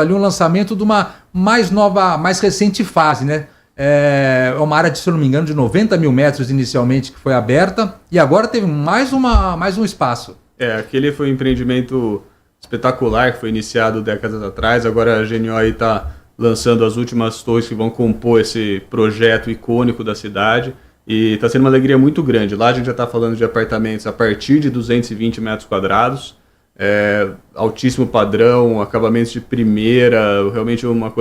ali um lançamento de uma mais nova, mais recente fase, né? É uma área, se eu não me engano, de 90 mil metros inicialmente que foi aberta e agora teve mais um espaço. Aquele foi um empreendimento espetacular que foi iniciado décadas atrás. Agora a GNO aí está lançando as últimas torres que vão compor esse projeto icônico da cidade e está sendo uma alegria muito grande. Lá a gente já está falando de apartamentos a partir de 220 metros quadrados, altíssimo padrão, acabamentos de primeira, realmente uma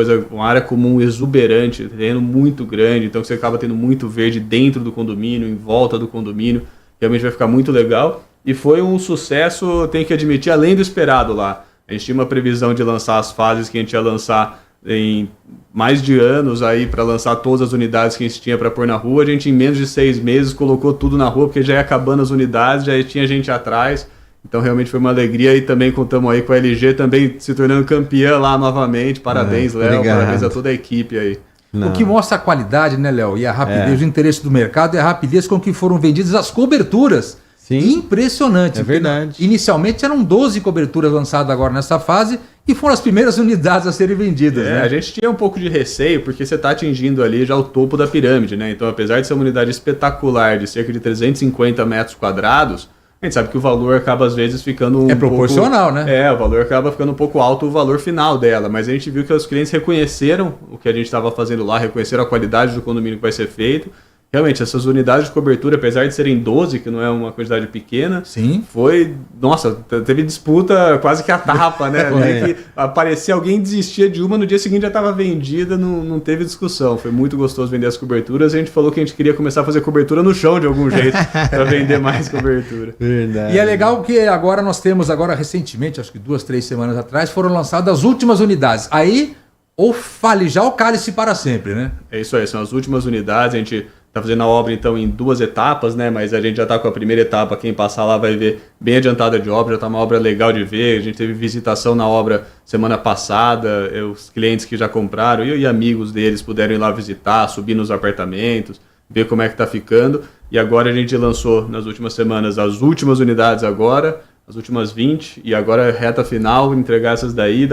área comum exuberante, terreno muito grande, então você acaba tendo muito verde dentro do condomínio, em volta do condomínio, realmente vai ficar muito legal. E foi um sucesso, tenho que admitir, além do esperado lá. A gente tinha uma previsão de lançar as fases que a gente ia lançar em mais de anos aí para lançar todas as unidades que a gente tinha para pôr na rua. A gente em menos de 6 meses colocou tudo na rua, porque já ia acabando as unidades, já tinha gente atrás. Então realmente foi uma alegria e também contamos aí com a LG também se tornando campeã lá novamente. Parabéns, Léo, parabéns a toda a equipe aí. O que mostra a qualidade, né, Léo? E a rapidez, o interesse do mercado e a rapidez com que foram vendidas as coberturas. Sim. Impressionante. É verdade. Inicialmente eram 12 coberturas lançadas agora nessa fase e foram as primeiras unidades a serem vendidas. Né? A gente tinha um pouco de receio porque você está atingindo ali já o topo da pirâmide, né? Então, apesar de ser uma unidade espetacular de cerca de 350 metros quadrados, a gente sabe que o valor acaba às vezes ficando proporcional, né? O valor acaba ficando um pouco alto o valor final dela, mas a gente viu que os clientes reconheceram o que a gente estava fazendo lá, reconheceram a qualidade do condomínio que vai ser feito. Realmente, essas unidades de cobertura, apesar de serem 12, que não é uma quantidade pequena, sim, teve disputa quase que a tapa, né? Que aparecia alguém desistia de uma, no dia seguinte já estava vendida, não teve discussão. Foi muito gostoso vender as coberturas. A gente falou que a gente queria começar a fazer cobertura no chão de algum jeito, para vender mais cobertura. Verdade. E é legal que agora nós temos, recentemente, acho que 2, 3 semanas atrás, foram lançadas as últimas unidades. Aí, ou fale já ou cale-se para sempre, né? É isso aí, são as últimas unidades, a gente está fazendo a obra então em 2 etapas, né? Mas a gente já está com a primeira etapa, quem passar lá vai ver bem adiantada de obra, já está uma obra legal de ver, a gente teve visitação na obra semana passada, os clientes que já compraram e amigos deles puderam ir lá visitar, subir nos apartamentos, ver como é que está ficando, e agora a gente lançou nas últimas semanas as últimas unidades agora, as últimas 20, e agora é reta final, entregar essas daí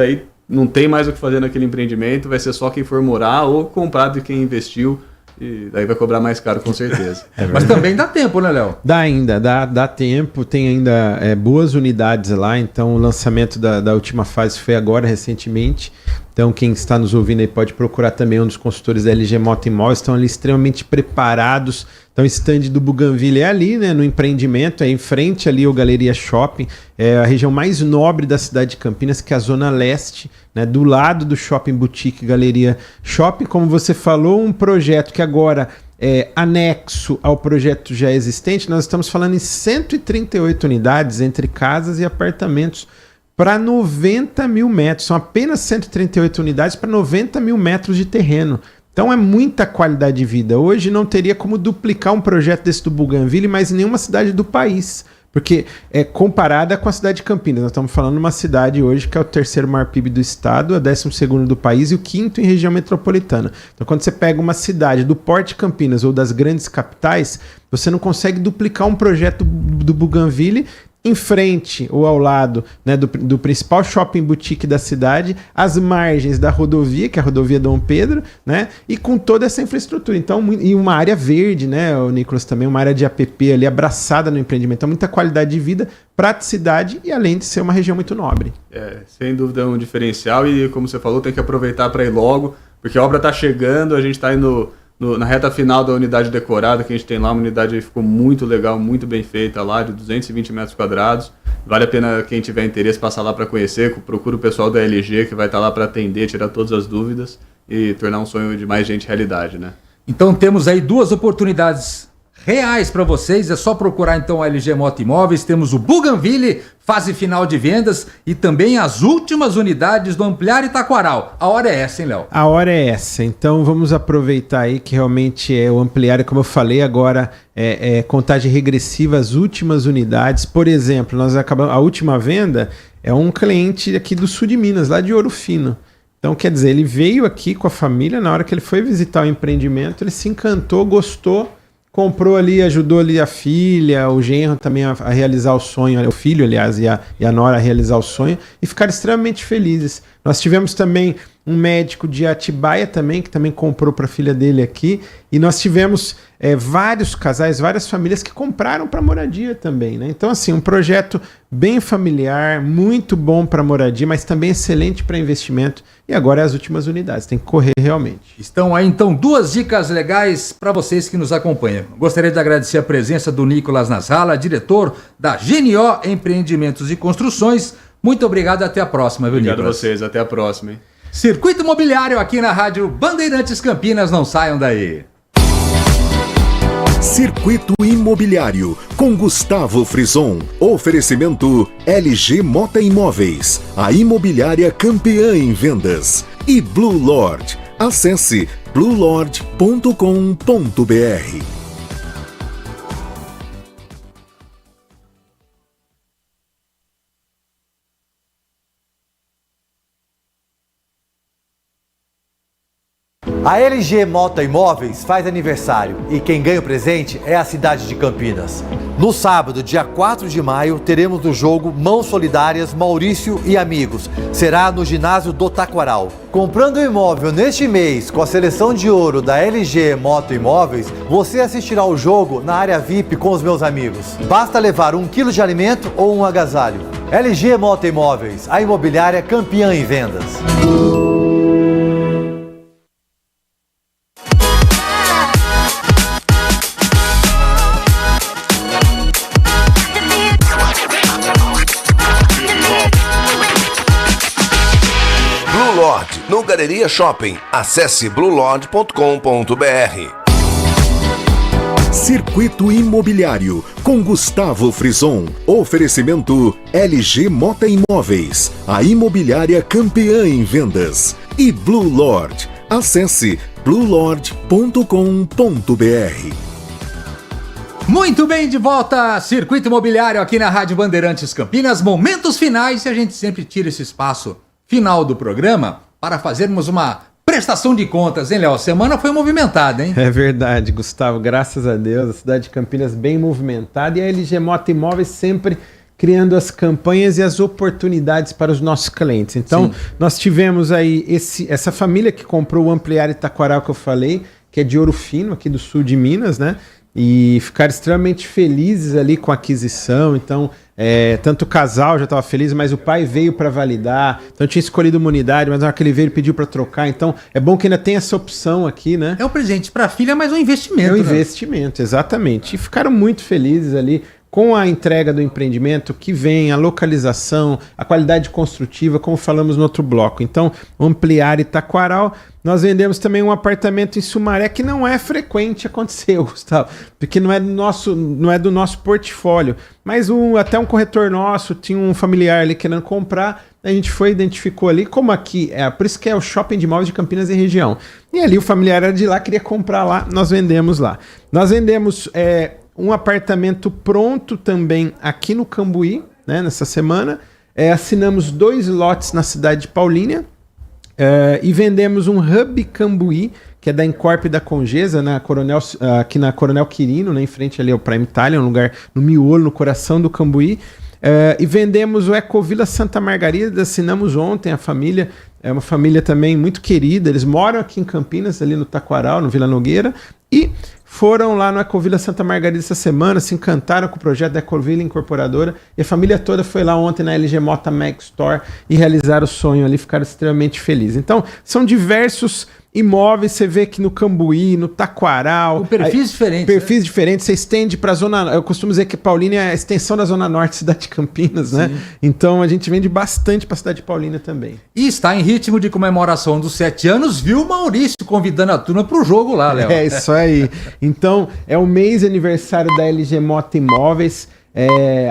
não tem mais o que fazer naquele empreendimento, vai ser só quem for morar ou comprar de quem investiu, e daí vai cobrar mais caro, com certeza. Mas também dá tempo, né, Léo? Dá ainda, dá tempo, tem ainda boas unidades lá, então o lançamento da última fase foi agora, recentemente. Então quem está nos ouvindo aí pode procurar também um dos consultores da LG Moto Imóveis, estão ali extremamente preparados. Então o stand do Bougainville é ali, né, no empreendimento, é em frente ali ao Galeria Shopping, é a região mais nobre da cidade de Campinas, que é a Zona Leste, né, do lado do Shopping Boutique Galeria Shopping. Como você falou, um projeto que agora é anexo ao projeto já existente, nós estamos falando em 138 unidades entre casas e apartamentos para 90 mil metros. São apenas 138 unidades para 90 mil metros de terreno. Então é muita qualidade de vida. Hoje não teria como duplicar um projeto desse do Bougainville, mas em nenhuma cidade do país. Porque é comparada com a cidade de Campinas. Nós estamos falando de uma cidade hoje que é o 3º maior PIB do estado, a 12º do país e o 5º em região metropolitana. Então quando você pega uma cidade do porte de Campinas ou das grandes capitais, você não consegue duplicar um projeto do Bougainville em frente ou ao lado, né, do principal shopping boutique da cidade, às margens da rodovia, que é a rodovia Dom Pedro, né, e com toda essa infraestrutura. Então, e uma área verde, né, o Nicolas, também uma área de APP ali abraçada no empreendimento. Então, muita qualidade de vida, praticidade e além de ser uma região muito nobre. Sem dúvida é um diferencial e, como você falou, tem que aproveitar para ir logo, porque a obra está chegando, a gente está indo na reta final da unidade decorada que a gente tem lá, uma unidade ficou muito legal, muito bem feita lá, de 220 metros quadrados. Vale a pena quem tiver interesse passar lá para conhecer, procura o pessoal da LG que vai estar lá para atender, tirar todas as dúvidas e tornar um sonho de mais gente realidade, né? Então temos aí 2 oportunidades reais para vocês, é só procurar então a LG Moto Imóveis. Temos o Bougainville, fase final de vendas, e também as últimas unidades do Ampliar Itaquaral. A hora é essa, hein, Léo? A hora é essa, então vamos aproveitar aí que realmente é o Ampliar, como eu falei agora, é contagem regressiva, as últimas unidades. Por exemplo, nós acabamos, a última venda é um cliente aqui do sul de Minas, lá de Ouro Fino. Então, quer dizer, ele veio aqui com a família, na hora que ele foi visitar o empreendimento, ele se encantou, gostou, comprou ali, ajudou ali a filha, o genro também a realizar o sonho, o filho, aliás, e a nora a realizar o sonho, e ficaram extremamente felizes. Nós tivemos também um médico de Atibaia também, que também comprou para a filha dele aqui, e nós tivemos vários casais, várias famílias que compraram para moradia também, né? Então, assim, um projeto bem familiar, muito bom para moradia, mas também excelente para investimento, e agora é as últimas unidades, tem que correr realmente. Estão aí, então, 2 dicas legais para vocês que nos acompanham. Gostaria de agradecer a presença do Nicolas Nasralla, diretor da GNO Empreendimentos e Construções. Muito obrigado, até a próxima, viu, Obrigado Nicolas? a vocês, até a próxima, hein? Circuito Imobiliário aqui na Rádio Bandeirantes Campinas, não saiam daí. Circuito Imobiliário, com Gustavo Frison. Oferecimento LG Mota Imóveis, a imobiliária campeã em vendas. E Blue Lord. Acesse bluelord.com.br. A LG Mota Imóveis faz aniversário e quem ganha o presente é a cidade de Campinas. No sábado, dia 4 de maio, teremos o jogo Mãos Solidárias Maurício e Amigos. Será no ginásio do Taquaral. Comprando um imóvel neste mês com a seleção de ouro da LG Mota Imóveis, você assistirá ao jogo na área VIP com os meus amigos. Basta levar 1 quilo de alimento ou um agasalho. LG Mota Imóveis, a imobiliária campeã em vendas. No Galeria Shopping. Acesse bluelord.com.br. Circuito Imobiliário, com Gustavo Frison. Oferecimento LG Mota Imóveis, a imobiliária campeã em vendas. E Blue Lord. Acesse bluelord.com.br. Muito bem, de volta, Circuito Imobiliário aqui na Rádio Bandeirantes Campinas. Momentos finais, e a gente sempre tira esse espaço final do programa para fazermos uma prestação de contas, hein, Léo? A semana foi movimentada, hein? É verdade, Gustavo, graças a Deus, a cidade de Campinas bem movimentada, e a LG Mota Imóveis sempre criando as campanhas e as oportunidades para os nossos clientes. Então, nós tivemos aí essa família que comprou o Ampliar Itaquaral que eu falei, que é de Ouro Fino, aqui do sul de Minas, né? E ficaram extremamente felizes ali com a aquisição. Então, tanto o casal já estava feliz, mas o pai veio para validar. Então, tinha escolhido uma unidade, mas na hora que ele veio, ele pediu para trocar. Então, é bom que ainda tem essa opção aqui, né? É um presente para a filha, mas um investimento. É um né? investimento, exatamente. E ficaram muito felizes ali com a entrega do empreendimento, que vem a localização, a qualidade construtiva, como falamos no outro bloco. Então, Ampliar Itaquaral. Nós vendemos também um apartamento em Sumaré, que não é frequente acontecer, Gustavo, porque não é do nosso portfólio. Mas até um corretor nosso tinha um familiar ali querendo comprar, a gente identificou ali, como aqui, por isso que é o Shopping de Imóveis de Campinas e região. E ali o familiar era de lá, queria comprar lá, nós vendemos lá. Nós vendemos um apartamento pronto também aqui no Cambuí, né, nessa semana. Assinamos 2 lotes na cidade de Paulínia. E vendemos um Hub Cambuí, que é da Incorp da Congesa, aqui na Coronel Quirino, né, em frente ali ao Prime Italia, um lugar no miolo, no coração do Cambuí. E vendemos o Ecovila Santa Margarida, assinamos ontem, a família, é uma família também muito querida, eles moram aqui em Campinas, ali no Taquaral, no Vila Nogueira, e foram lá no Ecovila Santa Margarida essa semana, se encantaram com o projeto da Ecovila Incorporadora, e a família toda foi lá ontem na LG Mota Mag Store e realizaram o sonho ali, ficaram extremamente felizes. Então, são diversos imóveis, você vê que no Cambuí, no Taquaral... Com perfis diferentes. Perfis diferentes, você estende para a zona... Eu costumo dizer que Paulínia é a extensão da Zona Norte, cidade de Campinas, né? Então, a gente vende bastante para a cidade de Paulínia também. E está em ritmo de comemoração dos 7 anos, viu o Maurício convidando a turma para o jogo lá, Léo? É isso aí. Então, é o mês de aniversário da LG Mota Imóveis.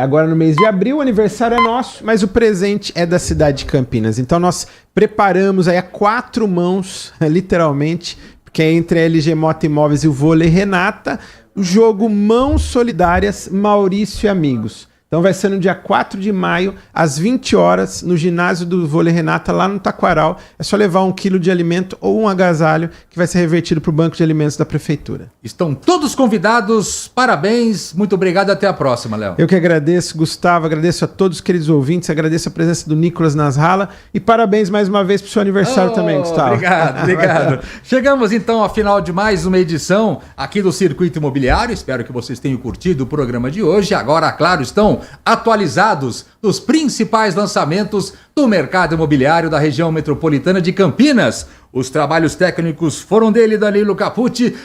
Agora no mês de abril, o aniversário é nosso, mas o presente é da cidade de Campinas. Então nós preparamos aí a 4 mãos, literalmente, porque é entre a LG Mota Imóveis e o Vôlei Renata, o jogo Mãos Solidárias Maurício e Amigos. Então vai ser no dia 4 de maio, às 20 horas, no ginásio do Vôlei Renata, lá no Taquaral. É só levar 1 quilo de alimento ou um agasalho que vai ser revertido para o Banco de Alimentos da Prefeitura. Estão todos convidados, parabéns, muito obrigado, até a próxima, Léo. Eu que agradeço, Gustavo, agradeço a todos os queridos ouvintes, agradeço a presença do Nicolas Nasralla e parabéns mais uma vez para o seu aniversário também, Gustavo. Obrigado. Chegamos então ao final de mais uma edição aqui do Circuito Imobiliário. Espero que vocês tenham curtido o programa de hoje. Agora, claro, estão atualizados dos principais lançamentos do mercado imobiliário da região metropolitana de Campinas. Os trabalhos técnicos foram dele, Danilo Capucci.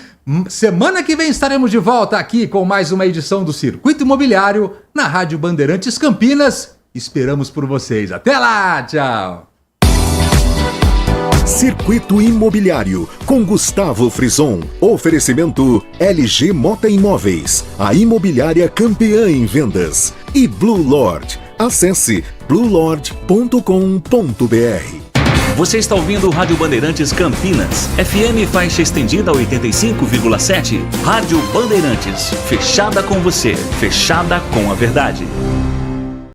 Semana que vem estaremos de volta aqui com mais uma edição do Circuito Imobiliário na Rádio Bandeirantes Campinas. Esperamos por vocês. Até lá, tchau! Circuito Imobiliário, com Gustavo Frison. Oferecimento LG Mota Imóveis, a imobiliária campeã em vendas. E Blue Lord. Acesse bluelord.com.br. Você está ouvindo Rádio Bandeirantes Campinas, FM faixa estendida 85,7. Rádio Bandeirantes, fechada com você, fechada com a verdade.